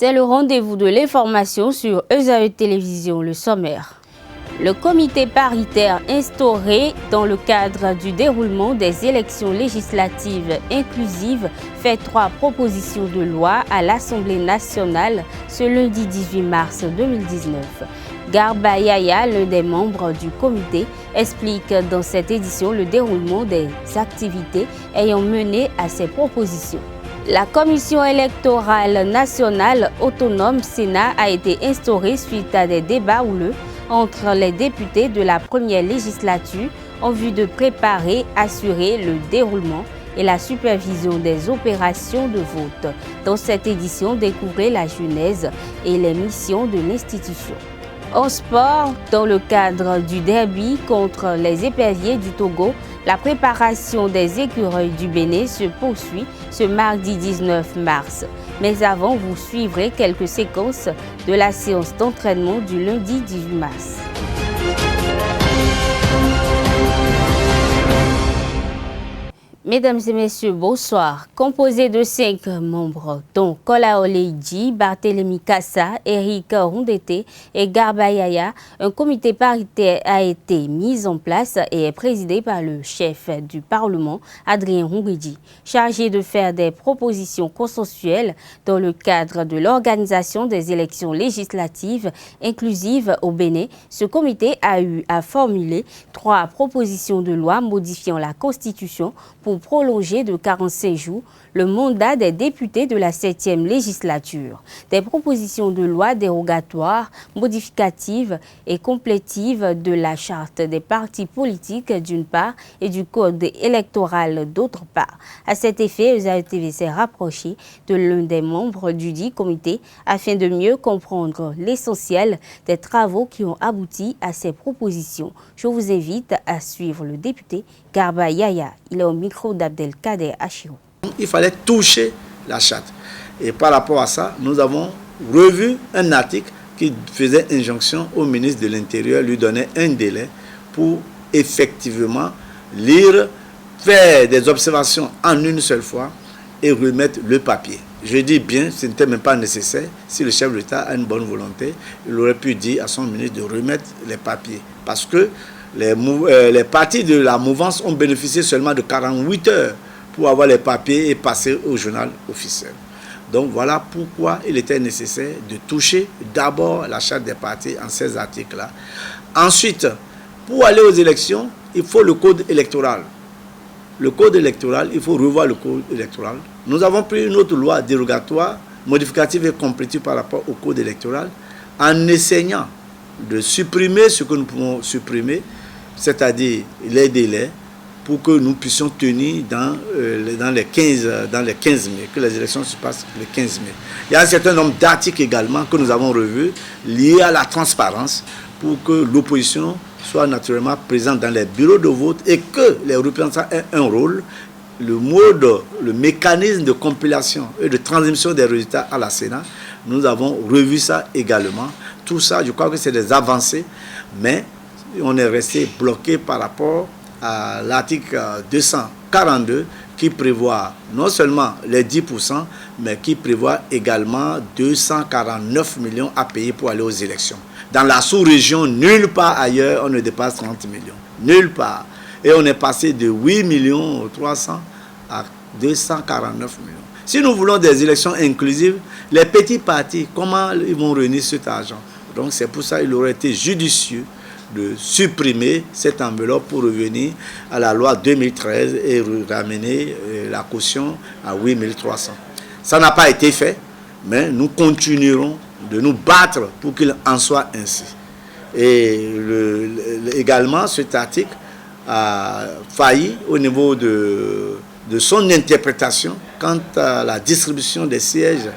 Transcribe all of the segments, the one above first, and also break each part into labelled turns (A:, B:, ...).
A: C'est le rendez-vous de l'information sur ESAE Télévision, le sommaire. Le comité paritaire instauré dans le cadre du déroulement des élections législatives inclusives fait 3 propositions de loi à l'Assemblée nationale ce lundi 18 mars 2019. Garba Yaya, l'un des membres du comité, explique dans cette édition le déroulement des activités ayant mené à ces propositions. La Commission électorale nationale autonome Sénat a été instaurée suite à des débats houleux entre les députés de la première législature en vue de préparer, assurer le déroulement et la supervision des opérations de vote. Dans cette édition, découvrez la genèse et les missions de l'institution. En sport, dans le cadre du derby contre les éperviers du Togo, la préparation des écureuils du Bénin se poursuit ce mardi 19 mars. Mais avant, vous suivrez quelques séquences de la séance d'entraînement du lundi 18 mars. Mesdames et messieurs, bonsoir. Composé de 5 membres, dont Kolaole Idji, Barthélémy Kassa, Eric Rondete et Garba Yaya, un comité paritaire a été mis en place et est présidé par le chef du Parlement, Adrien Rungwidji, chargé de faire des propositions consensuelles dans le cadre de l'organisation des élections législatives inclusives au Bénin. Ce comité a eu à formuler 3 propositions de loi modifiant la Constitution pour prolonger de 45 jours le mandat des députés de la 7e législature. Des propositions de loi dérogatoires, modificatives et complétives de la charte des partis politiques d'une part et du code électoral d'autre part. À cet effet, ESAE TV s'est rapproché de l'un des membres du dit comité afin de mieux comprendre l'essentiel des travaux qui ont abouti à ces propositions. Je vous invite à suivre le député Garba Yaya. Il est au micro d'Abdelkader Achirou.
B: Il fallait toucher la charte. Et par rapport à ça, nous avons revu un article qui faisait injonction au ministre de l'Intérieur, lui donnait un délai pour effectivement lire, faire des observations en une seule fois et remettre le papier. Je dis bien, ce n'était même pas nécessaire. Si le chef de l'État a une bonne volonté, il aurait pu dire à son ministre de remettre les papiers. Parce que les partis de la mouvance ont bénéficié seulement de 48 heures pour avoir les papiers et passer au journal officiel. Donc voilà pourquoi il était nécessaire de toucher d'abord la charte des partis en ces articles-là. Ensuite, pour aller aux élections, il faut le code électoral. Le code électoral, il faut revoir le code électoral. Nous avons pris une autre loi dérogatoire, modificative et complétive par rapport au code électoral, en essayant de supprimer ce que nous pouvons supprimer, c'est-à-dire les délais, pour que nous puissions tenir dans les 15 mai, que les élections se passent le 15 mai. Il y a un certain nombre d'articles également que nous avons revus liés à la transparence pour que l'opposition soit naturellement présente dans les bureaux de vote et que les représentants aient un rôle. Le mécanisme de compilation et de transmission des résultats à la Sénat, nous avons revu ça également. Tout ça, je crois que c'est des avancées, mais on est resté bloqué par rapport à l'article 242 qui prévoit non seulement les 10%, mais qui prévoit également 249 millions à payer pour aller aux élections. Dans la sous-région, nulle part ailleurs, on ne dépasse 30 millions. Nulle part. Et on est passé de 8 millions 300 à 249 millions. Si nous voulons des élections inclusives, les petits partis, comment ils vont réunir cet argent? Donc c'est pour ça qu'il aurait été judicieux de supprimer cette enveloppe pour revenir à la loi 2013 et ramener la caution à 8300. Ça n'a pas été fait, mais nous continuerons de nous battre pour qu'il en soit ainsi. Et également, cet article a failli au niveau de son interprétation quant à la distribution des sièges.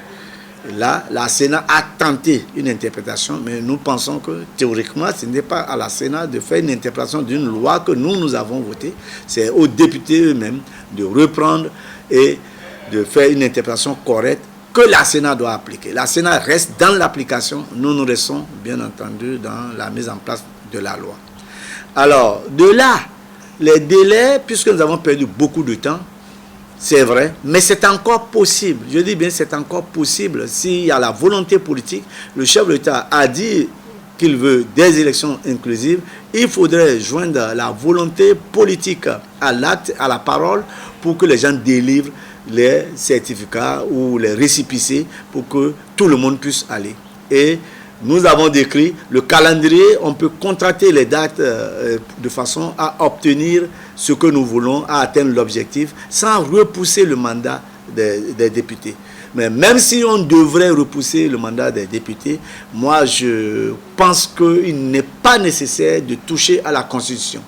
B: Là, la Sénat a tenté une interprétation, mais nous pensons que théoriquement, ce n'est pas à la Sénat de faire une interprétation d'une loi que nous avons votée. C'est aux députés eux-mêmes de reprendre et de faire une interprétation correcte que la Sénat doit appliquer. La Sénat reste dans l'application, nous restons bien entendu dans la mise en place de la loi. Alors, de là, les délais, puisque nous avons perdu beaucoup de temps, c'est vrai, mais c'est encore possible. Je dis bien c'est encore possible s'il y a la volonté politique. Le chef de l'État a dit qu'il veut des élections inclusives. Il faudrait joindre la volonté politique à l'acte, à la parole, pour que les gens délivrent les certificats ou les récépissés pour que tout le monde puisse aller. Et nous avons décrit le calendrier, on peut contracter les dates de façon à obtenir ce que nous voulons, à atteindre l'objectif, sans repousser le mandat des députés. Mais même si on devrait repousser le mandat des députés, moi je pense qu'il n'est pas nécessaire de toucher à la Constitution.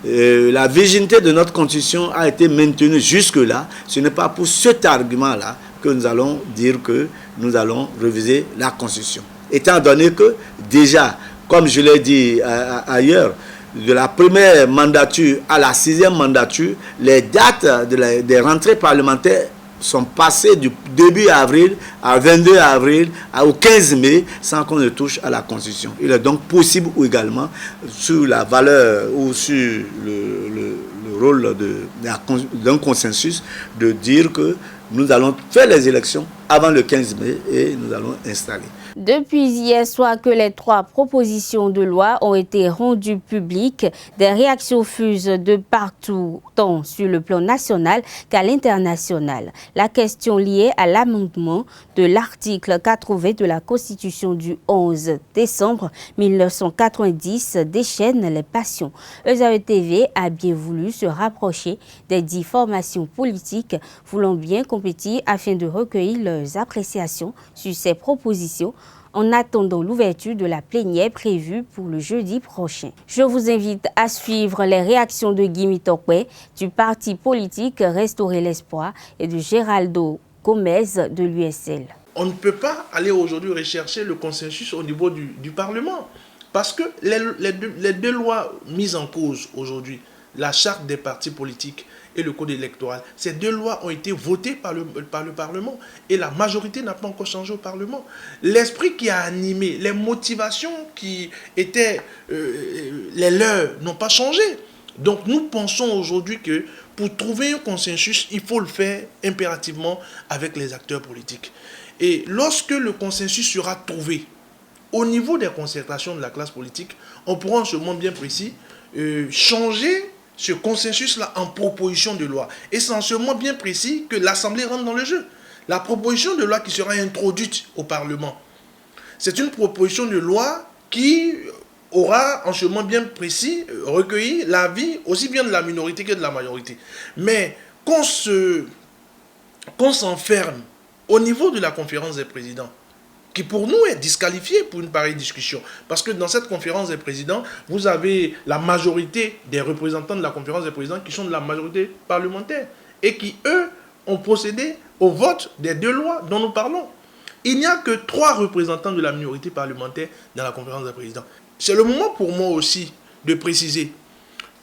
B: La virginité de notre Constitution a été maintenue jusque-là. Ce n'est pas pour cet argument-là que nous allons dire que nous allons réviser la Constitution. Étant donné que déjà, comme je l'ai dit ailleurs, de la première mandature à la 6e mandature, les dates des rentrées parlementaires sont passées du début avril à 22 avril au 15 mai sans qu'on ne touche à la Constitution. Il est donc possible également, sur la valeur ou sur le rôle d'un consensus, de dire que nous allons faire les élections avant le 15 mai et nous allons installer.
A: Depuis hier soir que les 3 propositions de loi ont été rendues publiques, des réactions fusent de partout, tant sur le plan national qu'à l'international. La question liée à l'amendement de l'article 80 de la Constitution du 11 décembre 1990 déchaîne les passions. EZAE TV a bien voulu se rapprocher des 10 formations politiques voulant bien compétir afin de recueillir leurs appréciations sur ces propositions en attendant l'ouverture de la plénière prévue pour le jeudi prochain. Je vous invite à suivre les réactions de Guy Mitokwe du parti politique Restaurer l'Espoir et de Géraldo Gomez de l'USL.
C: On ne peut pas aller aujourd'hui rechercher le consensus au niveau du Parlement parce que les deux lois mises en cause aujourd'hui, la charte des partis politiques et le code électoral, ces 2 lois ont été votées par le Parlement et la majorité n'a pas encore changé au Parlement. L'esprit qui a animé, les motivations qui étaient les leurs n'ont pas changé. Donc nous pensons aujourd'hui que pour trouver un consensus, il faut le faire impérativement avec les acteurs politiques. Et lorsque le consensus sera trouvé au niveau des concertations de la classe politique, on pourra en ce moment bien précis changer ce consensus-là en proposition de loi. Et c'est en ce moment bien précis que l'Assemblée rentre dans le jeu. La proposition de loi qui sera introduite au Parlement, c'est une proposition de loi qui aura en ce moment bien précis recueilli l'avis aussi bien de la minorité que de la majorité. Mais qu'on s'enferme au niveau de la conférence des présidents, qui pour nous est disqualifié pour une pareille discussion. Parce que dans cette conférence des présidents, vous avez la majorité des représentants de la conférence des présidents qui sont de la majorité parlementaire et qui, eux, ont procédé au vote des 2 lois dont nous parlons. Il n'y a que 3 représentants de la minorité parlementaire dans la conférence des présidents. C'est le moment pour moi aussi de préciser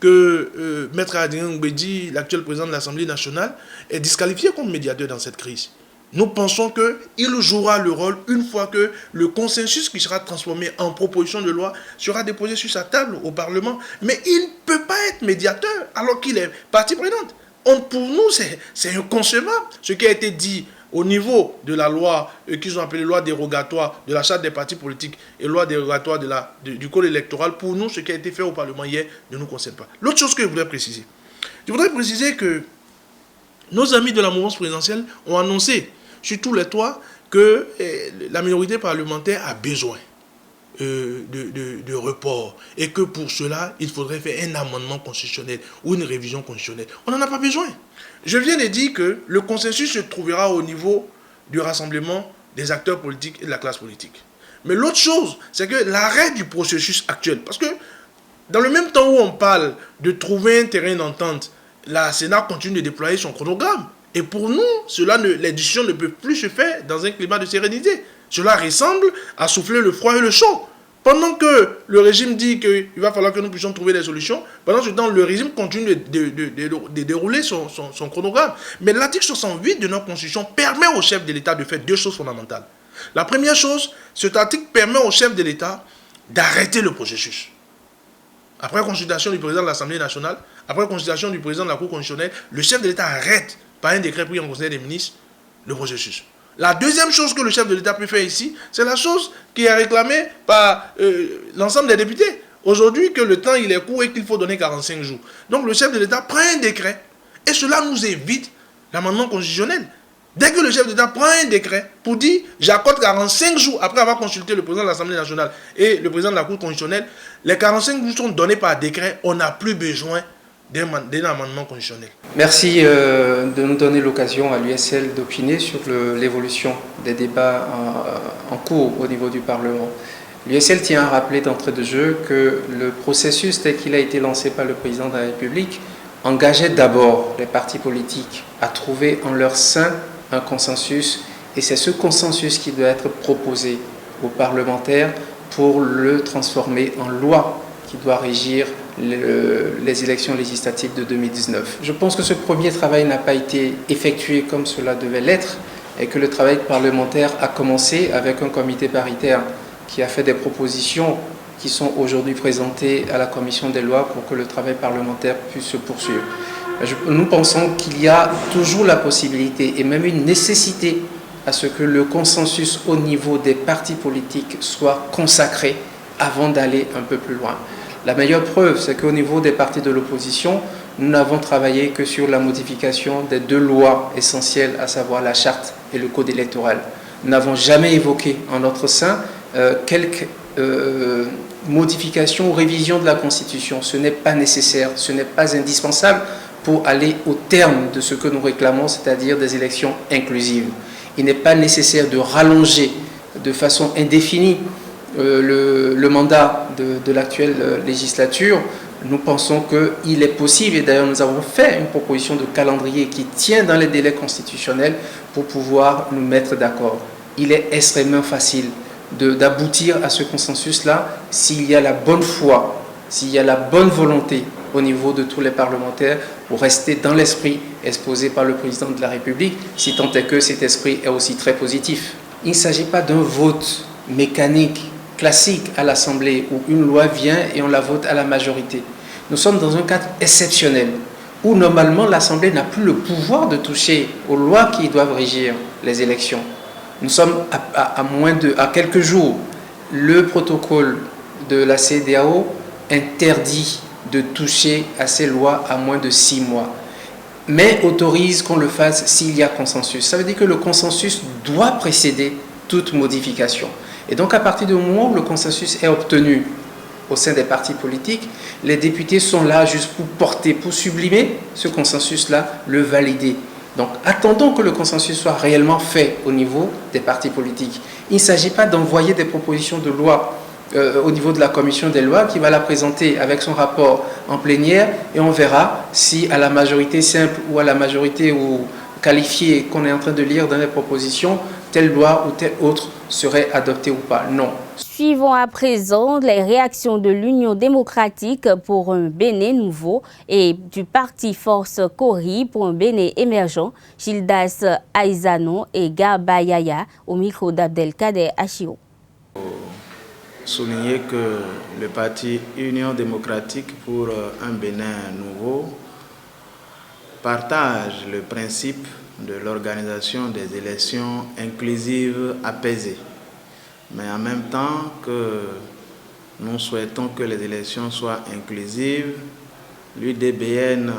C: que Maître Adrien Ngouedi, l'actuel président de l'Assemblée nationale, est disqualifié comme médiateur dans cette crise. Nous pensons qu'il jouera le rôle une fois que le consensus qui sera transformé en proposition de loi sera déposé sur sa table au Parlement. Mais il ne peut pas être médiateur alors qu'il est partie prenante. Pour nous, c'est inconcevable. Ce qui a été dit au niveau de la loi qu'ils ont appelée loi dérogatoire de la charte des partis politiques et loi dérogatoire du code électoral, pour nous, ce qui a été fait au Parlement hier ne nous concerne pas. L'autre chose que je voudrais préciser que nos amis de la mouvance présidentielle ont annoncé sur tous les toits que la minorité parlementaire a besoin de report et que pour cela, il faudrait faire un amendement constitutionnel ou une révision constitutionnelle. On n'en a pas besoin. Je viens de dire que le consensus se trouvera au niveau du rassemblement des acteurs politiques et de la classe politique. Mais l'autre chose, c'est que l'arrêt du processus actuel, parce que dans le même temps où on parle de trouver un terrain d'entente, la Sénat continue de déployer son chronogramme. Et pour nous, les décisions ne peuvent plus se faire dans un climat de sérénité. Cela ressemble à souffler le froid et le chaud. Pendant que le régime dit qu'il va falloir que nous puissions trouver des solutions, pendant ce temps, le régime continue de dérouler son chronogramme. Mais l'article 68 de notre Constitution permet au chef de l'État de faire 2 choses fondamentales. La première chose, cet article permet au chef de l'État d'arrêter le processus. Après consultation du président de l'Assemblée nationale, après consultation du président de la Cour constitutionnelle, le chef de l'État arrête par un décret pris en Conseil des ministres, le processus. La deuxième chose que le chef de l'État peut faire ici, c'est la chose qui est réclamée par l'ensemble des députés. Aujourd'hui, que le temps il est court et qu'il faut donner 45 jours. Donc le chef de l'État prend un décret et cela nous évite l'amendement constitutionnel. Dès que le chef d'État prend un décret pour dire j'accorde 45 jours après avoir consulté le président de l'Assemblée nationale et le président de la Cour constitutionnelle, les 45 jours sont donnés par décret, on n'a plus besoin d'un amendement constitutionnel.
D: Merci de nous donner l'occasion à l'USL d'opiner sur l'évolution des débats en cours au niveau du Parlement. L'USL tient à rappeler d'entrée de jeu que le processus tel qu'il a été lancé par le président de la République engageait d'abord les partis politiques à trouver en leur sein un consensus, et c'est ce consensus qui doit être proposé aux parlementaires pour le transformer en loi qui doit régir les élections législatives de 2019. Je pense que ce premier travail n'a pas été effectué comme cela devait l'être et que le travail parlementaire a commencé avec un comité paritaire qui a fait des propositions qui sont aujourd'hui présentées à la commission des lois pour que le travail parlementaire puisse se poursuivre. Nous pensons qu'il y a toujours la possibilité et même une nécessité à ce que le consensus au niveau des partis politiques soit consacré avant d'aller un peu plus loin. La meilleure preuve, c'est qu'au niveau des partis de l'opposition, nous n'avons travaillé que sur la modification des deux lois essentielles, à savoir la charte et le code électoral. Nous n'avons jamais évoqué en notre sein quelques modifications ou révisions de la Constitution. Ce n'est pas nécessaire, ce n'est pas indispensable pour aller au terme de ce que nous réclamons, c'est-à-dire des élections inclusives. Il n'est pas nécessaire de rallonger de façon indéfinie le mandat de l'actuelle législature. Nous pensons qu'il est possible, et d'ailleurs nous avons fait une proposition de calendrier qui tient dans les délais constitutionnels pour pouvoir nous mettre d'accord. Il est extrêmement facile d'aboutir à ce consensus-là s'il y a la bonne foi, s'il y a la bonne volonté au niveau de tous les parlementaires pour rester dans l'esprit exposé par le président de la République, si tant est que cet esprit est aussi très positif. Il ne s'agit pas d'un vote mécanique, classique à l'Assemblée où une loi vient et on la vote à la majorité. Nous sommes dans un cadre exceptionnel où normalement l'Assemblée n'a plus le pouvoir de toucher aux lois qui doivent régir les élections. Nous sommes à quelques jours. Le protocole de la CEDEAO interdit de toucher à ces lois à moins de 6 mois, mais autorise qu'on le fasse s'il y a consensus. Ça veut dire que le consensus doit précéder toute modification. Et donc à partir du moment où le consensus est obtenu au sein des partis politiques, les députés sont là juste pour porter, pour sublimer ce consensus-là, le valider. Donc attendons que le consensus soit réellement fait au niveau des partis politiques. Il ne s'agit pas d'envoyer des propositions de loi au niveau de la commission des lois qui va la présenter avec son rapport en plénière et on verra si à la majorité simple ou à la majorité qualifiée qu'on est en train de lire dans les propositions, telle loi ou telle autre serait adoptée ou pas. Non.
A: Suivons à présent les réactions de l'Union démocratique pour un Bénin nouveau et du parti Force Kori pour un Bénin émergent, Gildas Aïzanon et Garba Yaya au micro d'Abdelkader Achio.
B: Souligner que le parti Union démocratique pour un Bénin nouveau partage le principe de l'organisation des élections inclusives apaisées. Mais en même temps que nous souhaitons que les élections soient inclusives, l'UDBN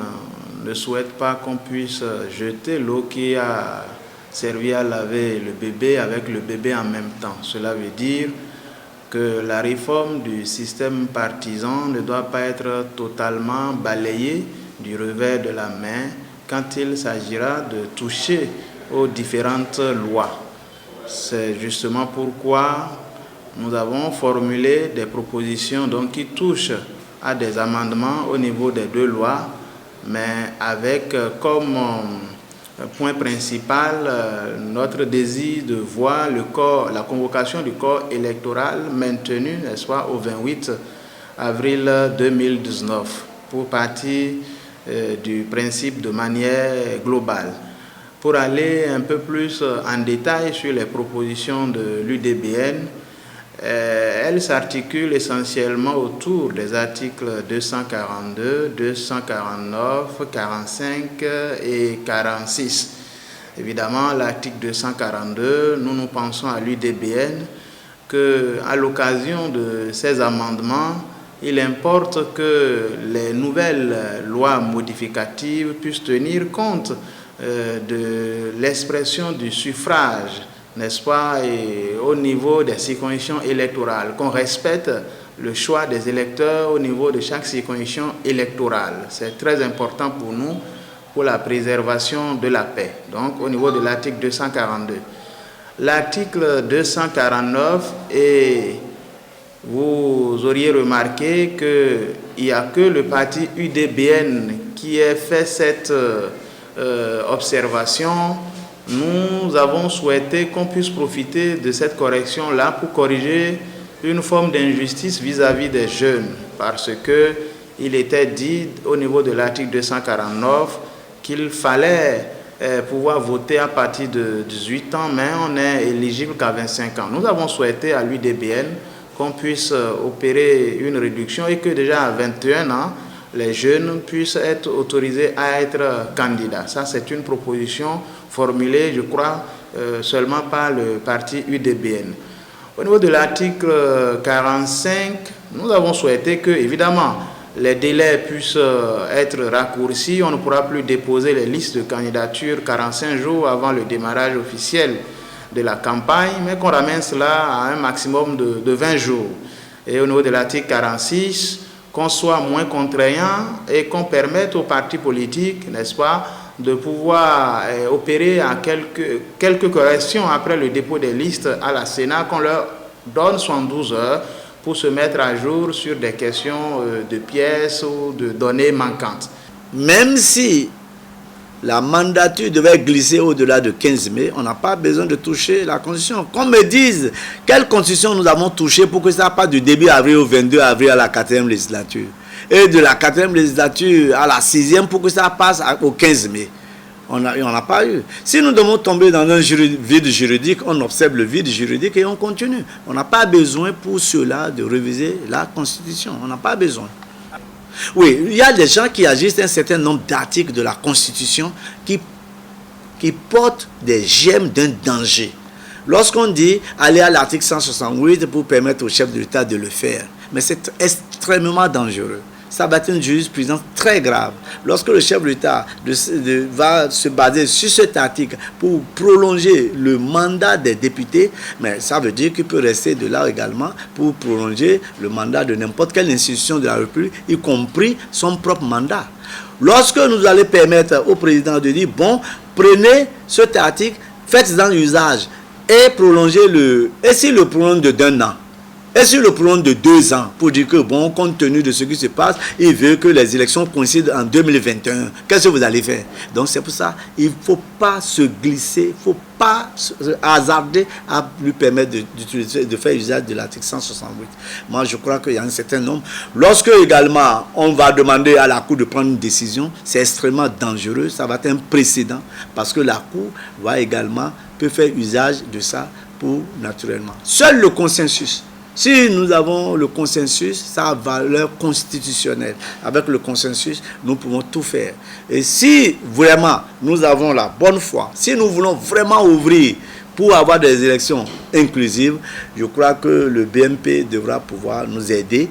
B: ne souhaite pas qu'on puisse jeter l'eau qui a servi à laver le bébé avec le bébé en même temps. Cela veut dire que la réforme du système partisan ne doit pas être totalement balayée du revers de la main quand il s'agira de toucher aux différentes lois. C'est justement pourquoi nous avons formulé des propositions qui touchent à des amendements au niveau des deux lois, mais avec comme point principal notre désir de voir la convocation du corps électoral maintenue, n'est-ce pas, au 28 avril 2019 pour partir du principe de manière globale. Pour aller un peu plus en détail sur les propositions de l'UDBN,
E: elle s'articule essentiellement autour des articles 242, 249, 45 et 46. Évidemment, l'article 242, nous pensons à l'UDBN qu'à l'occasion de ces amendements, il importe que les nouvelles lois modificatives puissent tenir compte de l'expression du suffrage, n'est-ce pas, et au niveau des circonscriptions électorales, qu'on respecte le choix des électeurs au niveau de chaque circonscription électorale. C'est très important pour nous, pour la préservation de la paix. Donc, au niveau de l'article 242. L'article 249, et vous auriez remarqué qu'il n'y a que le parti UDBN qui a fait cette observation. Nous avons souhaité qu'on puisse profiter de cette correction-là pour corriger une forme d'injustice vis-à-vis des jeunes, parce qu'il était dit au niveau de l'article 249 qu'il fallait pouvoir voter à partir de 18 ans, mais on n'est éligible qu'à 25 ans. Nous avons souhaité à l'UDBN qu'on puisse opérer une réduction et que déjà à 21 ans, les jeunes puissent être autorisés à être candidats. Ça, c'est une proposition formulée, je crois, seulement par le parti UDBN. Au niveau de l'article 45, nous avons souhaité que, évidemment, les délais puissent être raccourcis. On ne pourra plus déposer les listes de candidatures 45 jours avant le démarrage officiel de la campagne, mais qu'on ramène cela à un maximum de 20 jours. Et au niveau de l'article 46, qu'on soit moins contraignant et qu'on permette aux partis politiques, n'est-ce pas, de pouvoir opérer à quelques corrections après le dépôt des listes à la Sénat, qu'on leur donne 72 heures pour se mettre à jour sur des questions de pièces ou de données manquantes.
B: Même si la mandature devait glisser au-delà de 15 mai, on n'a pas besoin de toucher la Constitution. Qu'on me dise quelle Constitution nous avons touchée pour que ça passe du début avril au 22 avril à la 4e législature. Et de la 4e législature à la 6e pour que ça passe au 15 mai. On n'a pas eu. Si nous devons tomber dans un vide juridique, on observe le vide juridique et on continue. On n'a pas besoin pour cela de réviser la Constitution. On n'a pas besoin. Oui, il y a des gens qui agissent un certain nombre d'articles de la Constitution qui portent des gemmes d'un danger. Lorsqu'on dit aller à l'article 168 pour permettre au chef de l'État de le faire, mais c'est extrêmement dangereux. Ça va être une jurisprudence très grave. Lorsque le chef de l'État va se baser sur cet article pour prolonger le mandat des députés, mais ça veut dire qu'il peut rester de là également pour prolonger le mandat de n'importe quelle institution de la République, y compris son propre mandat. Lorsque nous allons permettre au président de dire, bon, prenez cet article, faites-en usage et prolongez et s'il le prolonge d'un an, et sur le plan de 2 ans, pour dire que, bon, compte tenu de ce qui se passe, il veut que les élections coïncident en 2021. Qu'est-ce que vous allez faire? Donc, c'est pour ça, il ne faut pas se glisser, il ne faut pas se hasarder à lui permettre de faire usage de l'article 168. Moi, je crois qu'il y a un certain nombre. Lorsque, également, on va demander à la Cour de prendre une décision, c'est extrêmement dangereux. Ça va être un précédent, parce que la Cour peut faire usage de ça pour, naturellement. Seul le consensus. Si nous avons le consensus, ça a valeur constitutionnelle. Avec le consensus, nous pouvons tout faire. Et si vraiment nous avons la bonne foi, si nous voulons vraiment ouvrir pour avoir des élections inclusives, je crois que le BMP devra pouvoir nous aider,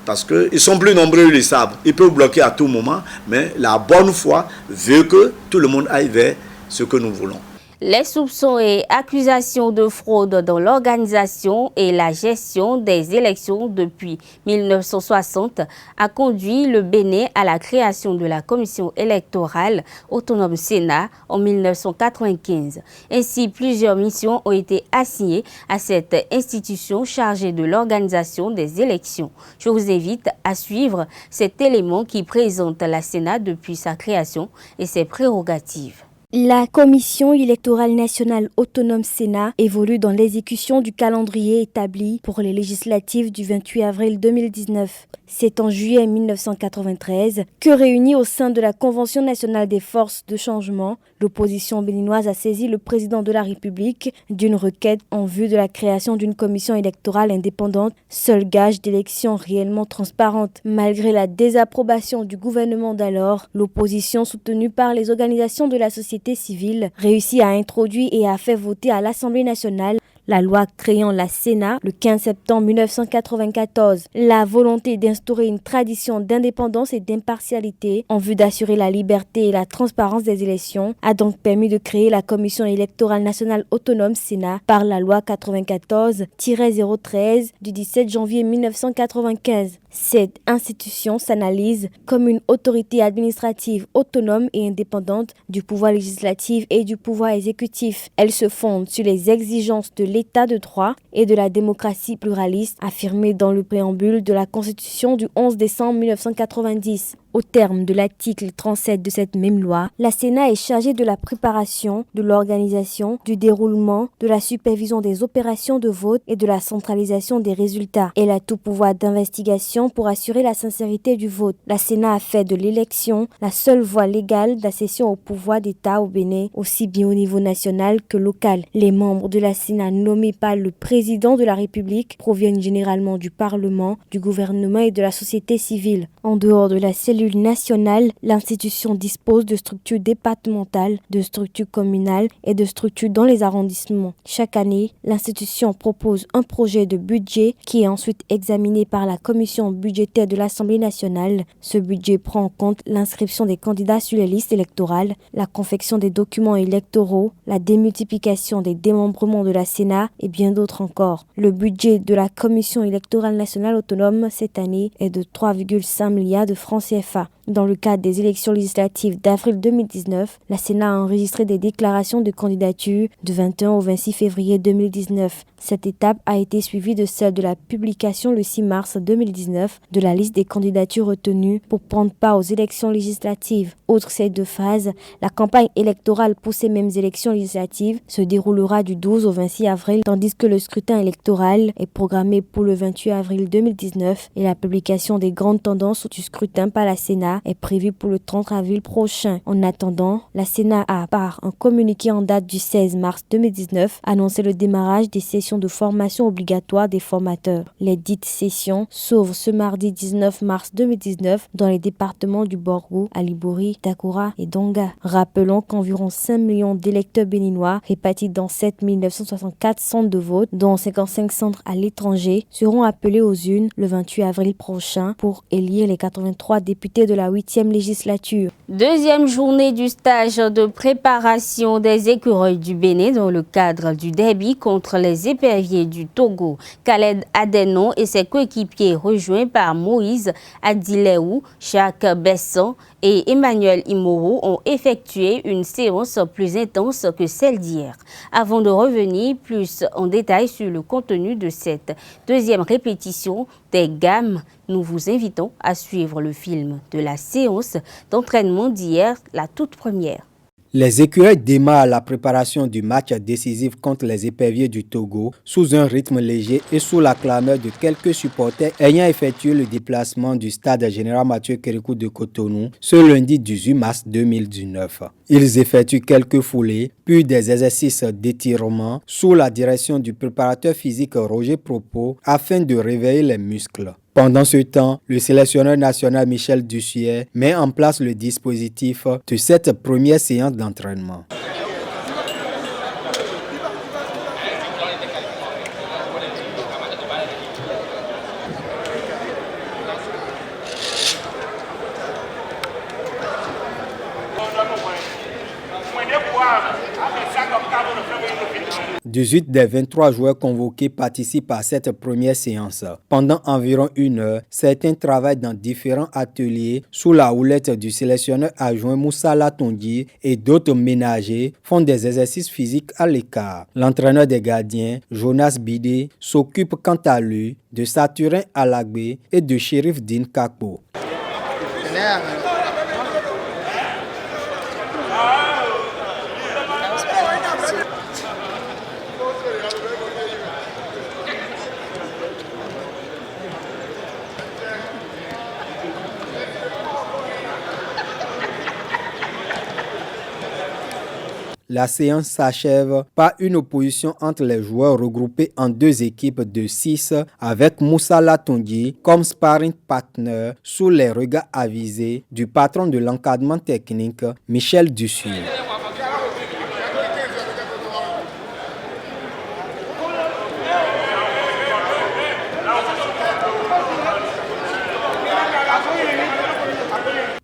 B: parce qu'ils sont plus nombreux, ils le savent. Ils peuvent bloquer à tout moment, mais la bonne foi veut que tout le monde aille vers ce que nous voulons.
A: Les soupçons et accusations de fraude dans l'organisation et la gestion des élections depuis 1960 a conduit le Bénin à la création de la Commission électorale autonome Sénat en 1995. Ainsi, plusieurs missions ont été assignées à cette institution chargée de l'organisation des élections. Je vous invite à suivre cet élément qui présente la Sénat depuis sa création et ses prérogatives.
F: La Commission électorale nationale autonome Sénat évolue dans l'exécution du calendrier établi pour les législatives du 28 avril 2019. C'est en juillet 1993 que, réunie au sein de la Convention nationale des forces de changement, l'opposition béninoise a saisi le président de la République d'une requête en vue de la création d'une commission électorale indépendante, seul gage d'élections réellement transparentes. Malgré la désapprobation du gouvernement d'alors, l'opposition soutenue par les organisations de la société civile réussit à introduire et à faire voter à l'Assemblée nationale la loi créant la Sénat le 15 septembre 1994. La volonté d'instaurer une tradition d'indépendance et d'impartialité en vue d'assurer la liberté et la transparence des élections a donc permis de créer la Commission électorale nationale autonome Sénat par la loi 94-013 du 17 janvier 1995. Cette institution s'analyse comme une autorité administrative autonome et indépendante du pouvoir législatif et du pouvoir exécutif. Elle se fonde sur les exigences de l'état de droit et de la démocratie pluraliste affirmées dans le préambule de la Constitution du 11 décembre 1990. Au terme de l'article 37 de cette même loi, la Sénat est chargée de la préparation, de l'organisation, du déroulement, de la supervision des opérations de vote et de la centralisation des résultats. Elle a tout pouvoir d'investigation pour assurer la sincérité du vote. La Sénat a fait de l'élection la seule voie légale d'accession au pouvoir d'État au Bénin, aussi bien au niveau national que local. Les membres de la Sénat nommés par le président de la République proviennent généralement du Parlement, du gouvernement et de la société civile. En dehors de la cellule nationale, l'institution dispose de structures départementales, de structures communales et de structures dans les arrondissements. Chaque année, l'institution propose un projet de budget qui est ensuite examiné par la commission budgétaire de l'Assemblée nationale. Ce budget prend en compte l'inscription des candidats sur les listes électorales, la confection des documents électoraux, la démultiplication des démembrements de la Sénat et bien d'autres encore. Le budget de la Commission électorale nationale autonome cette année est de 3,5 milliards de francs CFA. Dans le cadre des élections législatives d'avril 2019, la Sénat a enregistré des déclarations de candidature du 21 au 26 février 2019. Cette étape a été suivie de celle de la publication le 6 mars 2019 de la liste des candidatures retenues pour prendre part aux élections législatives. Outre ces deux phases, la campagne électorale pour ces mêmes élections législatives se déroulera du 12 au 26 avril, tandis que le scrutin électoral est programmé pour le 28 avril 2019 et la publication des grandes tendances du scrutin par la Sénat est prévue pour le 30 avril prochain. En attendant, la Sénat a, par un communiqué en date du 16 mars 2019, annoncé le démarrage des sessions de formation obligatoire des formateurs. Les dites sessions s'ouvrent ce mardi 19 mars 2019 dans les départements du Borgou, Alibori, Takura et Donga. Rappelons qu'environ 5 millions d'électeurs béninois répartis dans 7 964 centres de vote, dont 55 centres à l'étranger, seront appelés aux urnes le 28 avril prochain pour élire les 83 députés de la 8e législature.
A: Deuxième journée du stage de préparation des écureuils du Bénin dans le cadre du derby contre les éperviers du Togo. Khaled Adenon et ses coéquipiers rejoints par Moïse Adileou, Jacques Besson et Emmanuel Imoro ont effectué une séance plus intense que celle d'hier. Avant de revenir plus en détail sur le contenu de cette deuxième répétition des gammes, nous vous invitons à suivre le film de la séance d'entraînement d'hier, la toute première.
G: Les écureuils démarrent la préparation du match décisif contre les éperviers du Togo sous un rythme léger et sous la clameur de quelques supporters ayant effectué le déplacement du stade général Mathieu Kérékou de Cotonou ce lundi 18 mars 2019. Ils effectuent quelques foulées, puis des exercices d'étirement sous la direction du préparateur physique Roger Propos afin de réveiller les muscles. Pendant ce temps, le sélectionneur national Michel Dussier met en place le dispositif de cette première séance d'entraînement. 18 des 23 joueurs convoqués participent à cette première séance. Pendant environ une heure, certains travaillent dans différents ateliers sous la houlette du sélectionneur adjoint Moussa Latondi et d'autres ménagers font des exercices physiques à l'écart. L'entraîneur des gardiens, Jonas Bidé, s'occupe quant à lui de Saturin Alagbe et de Shérif Din Kakpo. La séance s'achève par une opposition entre les joueurs regroupés en deux équipes de 6 avec Moussa Latongi comme sparring partner sous les regards avisés du patron de l'encadrement technique, Michel Dussuyer.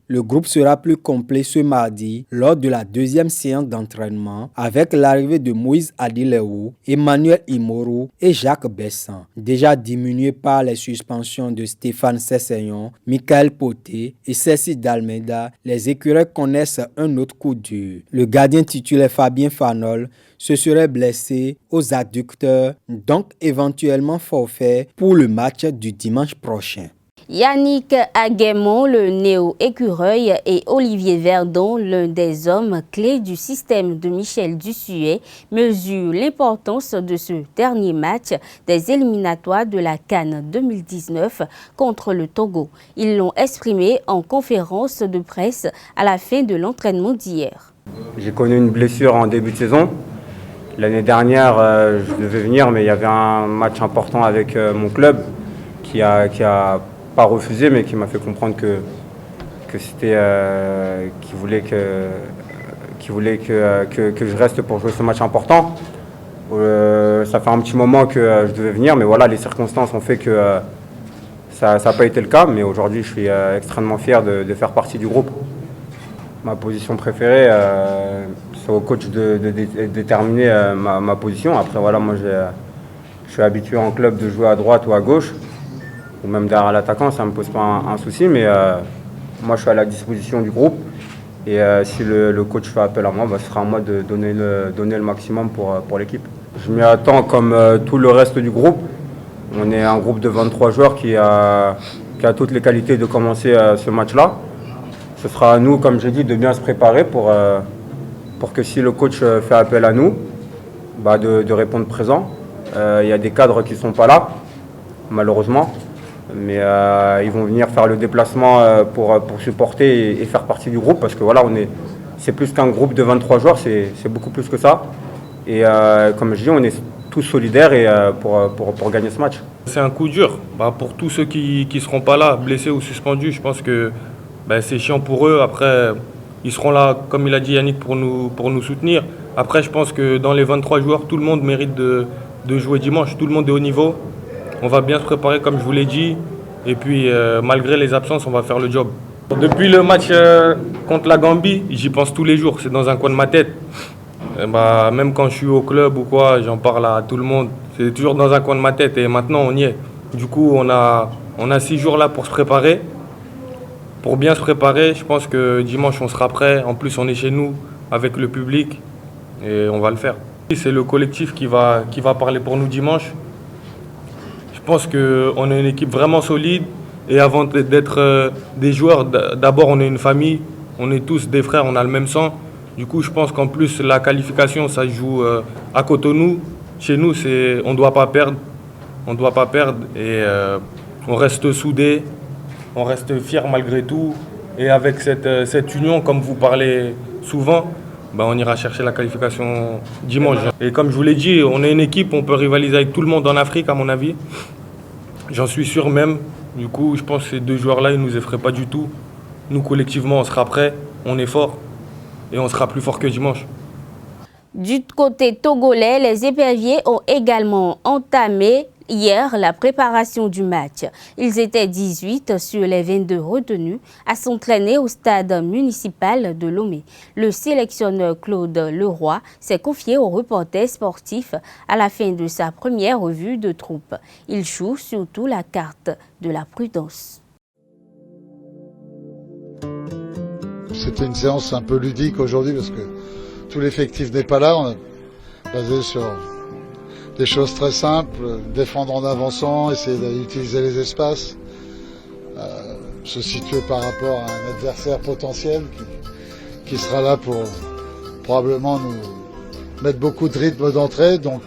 G: Le groupe sera plus complet ce mardi lors de la deuxième séance d'entraînement avec l'arrivée de Moïse Adileou, Emmanuel Imoru et Jacques Bessan. Déjà diminués par les suspensions de Stéphane Sessignon, Michael Poté et Cécile Dalmeida, les écureuils connaissent un autre coup dur. Le gardien titulaire Fabien Fanol se serait blessé aux adducteurs, donc éventuellement forfait pour le match du dimanche prochain.
A: Yannick Aguemon, le néo-écureuil, et Olivier Verdon, l'un des hommes clés du système de Michel Dussuyer, mesurent l'importance de ce dernier match des éliminatoires de la CAN 2019 contre le Togo. Ils l'ont exprimé en conférence de presse à la fin de l'entraînement d'hier.
H: J'ai connu une blessure en début de saison. L'année dernière, je devais venir, mais il y avait un match important avec mon club qui a pas refusé, mais qui m'a fait comprendre que c'était qu'il voulait que je reste pour jouer ce match important. Ça fait un petit moment que je devais venir, mais voilà, les circonstances ont fait que ça n'a pas été le cas. Mais aujourd'hui, je suis extrêmement fier de faire partie du groupe. Ma position préférée, c'est au coach de déterminer ma position. Après, voilà, moi, je suis habitué en club de jouer à droite ou à gauche, ou même derrière l'attaquant, ça ne me pose pas un souci, mais moi je suis à la disposition du groupe et si le coach fait appel à moi, ce sera à moi de donner le maximum pour l'équipe. Je m'y attends comme tout le reste du groupe. On est un groupe de 23 joueurs qui a toutes les qualités de commencer ce match-là. Ce sera à nous, comme j'ai dit, de bien se préparer pour que si le coach fait appel à nous, de répondre présent. Il y a des cadres qui ne sont pas là, malheureusement. Mais ils vont venir faire le déplacement pour supporter et faire partie du groupe parce que voilà, c'est plus qu'un groupe de 23 joueurs, c'est beaucoup plus que ça. Et comme je dis, on est tous solidaires et, pour gagner ce match.
I: C'est un coup dur pour tous ceux qui ne seront pas là, blessés ou suspendus. Je pense que c'est chiant pour eux. Après, ils seront là, comme il a dit Yannick, pour nous soutenir. Après, je pense que dans les 23 joueurs, tout le monde mérite de jouer dimanche. Tout le monde est au niveau. On va bien se préparer comme je vous l'ai dit et puis malgré les absences, on va faire le job. Depuis le match contre la Gambie, j'y pense tous les jours, c'est dans un coin de ma tête. Même quand je suis au club ou quoi, j'en parle à tout le monde, c'est toujours dans un coin de ma tête et maintenant on y est. Du coup, on a 6 jours là pour se préparer. Pour bien se préparer, je pense que dimanche on sera prêt. En plus, on est chez nous avec le public et on va le faire. C'est le collectif qui va parler pour nous dimanche. Je pense qu'on est une équipe vraiment solide et avant d'être des joueurs, d'abord on est une famille, on est tous des frères, on a le même sang. Du coup, je pense qu'en plus la qualification, ça se joue à Cotonou. Chez nous, on ne doit pas perdre. On doit pas perdre et on reste soudés, on reste fiers malgré tout. Et avec cette union, comme vous parlez souvent, on ira chercher la qualification dimanche. Et comme je vous l'ai dit, on est une équipe, on peut rivaliser avec tout le monde en Afrique à mon avis. J'en suis sûr même. Du coup, je pense que ces deux joueurs-là, ils ne nous effraient pas du tout. Nous, collectivement, on sera prêts, on est forts et on sera plus fort que dimanche.
A: Du côté togolais, les éperviers ont également entamé hier la préparation du match. Ils étaient 18 sur les 22 retenus à s'entraîner au stade municipal de Lomé. Le sélectionneur Claude Leroy s'est confié au reporter sportif à la fin de sa première revue de troupe. Il joue surtout la carte de la prudence.
J: C'était une séance un peu ludique aujourd'hui parce que tout l'effectif n'est pas là. On est basé sur des choses très simples, défendre en avançant, essayer d'utiliser les espaces, se situer par rapport à un adversaire potentiel qui sera là pour probablement nous mettre beaucoup de rythme d'entrée. Donc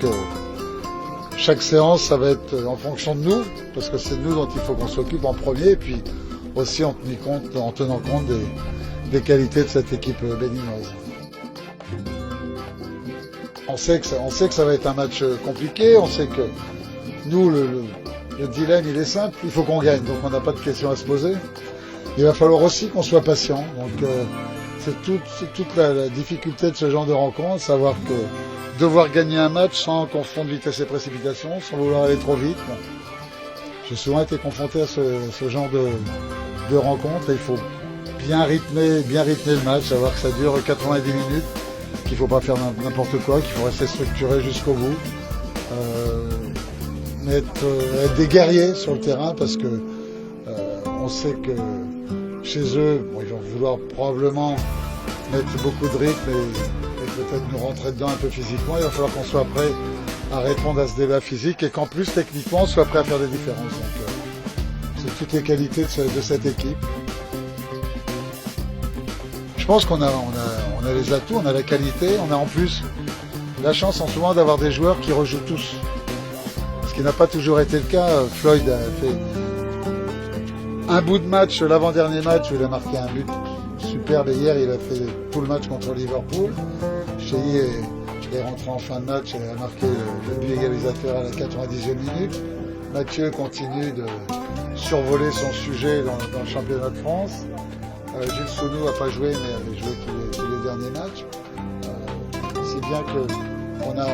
J: chaque séance, ça va être en fonction de nous, parce que c'est de nous dont il faut qu'on s'occupe en premier, et puis aussi en tenant compte des qualités de cette équipe béninoise. On sait que ça va être un match compliqué, on sait que nous, le dilemme, il est simple, il faut qu'on gagne, donc on n'a pas de questions à se poser. Il va falloir aussi qu'on soit patient, donc c'est toute la difficulté de ce genre de rencontre, savoir que devoir gagner un match sans confondre vitesse et précipitation, sans vouloir aller trop vite. Bon. J'ai souvent été confronté à ce genre de rencontre et il faut bien rythmer le match, savoir que ça dure 90 minutes, qu'il ne faut pas faire n'importe quoi, qu'il faut rester structuré jusqu'au bout. Être des guerriers sur le terrain parce que on sait que chez eux, bon, ils vont vouloir probablement mettre beaucoup de rythme et peut-être nous rentrer dedans un peu physiquement. Il va falloir qu'on soit prêt à répondre à ce débat physique et qu'en plus techniquement on soit prêt à faire des différences. Donc c'est toutes les qualités de cette équipe. Je pense qu'on a les atouts, on a la qualité, on a en plus la chance en ce moment d'avoir des joueurs qui rejouent tous. Ce qui n'a pas toujours été le cas. Floyd a fait un bout de match, l'avant-dernier match, où il a marqué un but superbe. Hier, il a fait tout le match contre Liverpool. Cheilly est rentré en fin de match et a marqué le but égalisateur à la 90e minute. Mathieu continue de survoler son sujet dans le championnat de France. Jules Sounou n'a pas joué, mais avait joué tous les derniers matchs. C'est bien qu'on a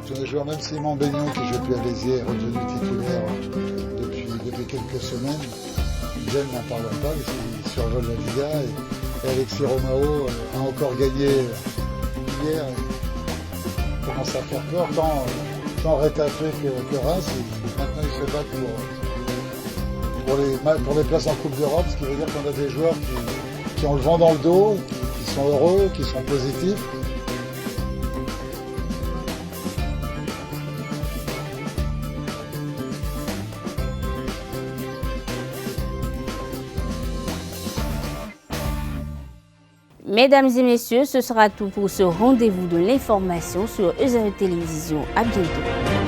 J: tous les joueurs, même Simon Beignon qui joue plus à Béziers est redevenu titulaire depuis quelques semaines. J'aime n'en parle pas, il survole la Liga et Alexis Romao a encore gagné hier. Il commence à faire peur tant Rétafé que Reims. Maintenant il se bat pour les places en Coupe d'Europe, ce qui veut dire qu'on a des joueurs qui ont le vent dans le dos, qui sont heureux, qui sont positifs.
A: Mesdames et messieurs, ce sera tout pour ce rendez-vous de l'information sur EZAE Télévision. À bientôt.